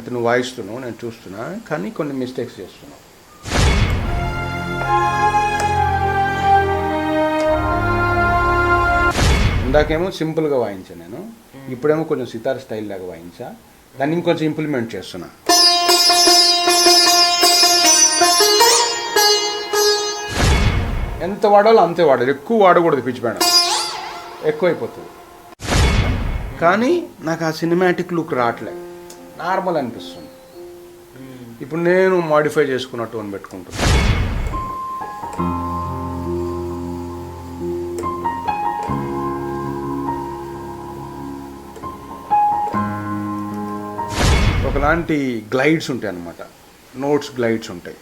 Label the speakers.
Speaker 1: అతను వాయిస్తున్నావు, నేను చూస్తున్నా, కానీ కొన్ని మిస్టేక్స్ చేస్తున్నావు. ఇందాకేమో సింపుల్గా వాయించా నేను, ఇప్పుడేమో కొంచెం సితార్ స్టైల్ లాగా వాయించా, దాన్ని ఇంకొంచెం ఇంప్లిమెంట్ చేస్తున్నా. ఎంత వాడాలో అంతే వాడాలి, ఎక్కువ వాడకూడదు, పిచ్ బ్యాండ్ ఎక్కువైపోతుంది. కానీ నాకు ఆ సినిమాటిక్ లుక్ రావట్లే, నార్మల్ అనిపిస్తుంది. ఇప్పుడు నేను మాడిఫై చేసుకున్న టోన్ పెట్టుకుంటున్నాను. ఒకలాంటి గ్లైడ్స్ ఉంటాయి అన్నమాట, నోట్స్ గ్లైడ్స్ ఉంటాయి.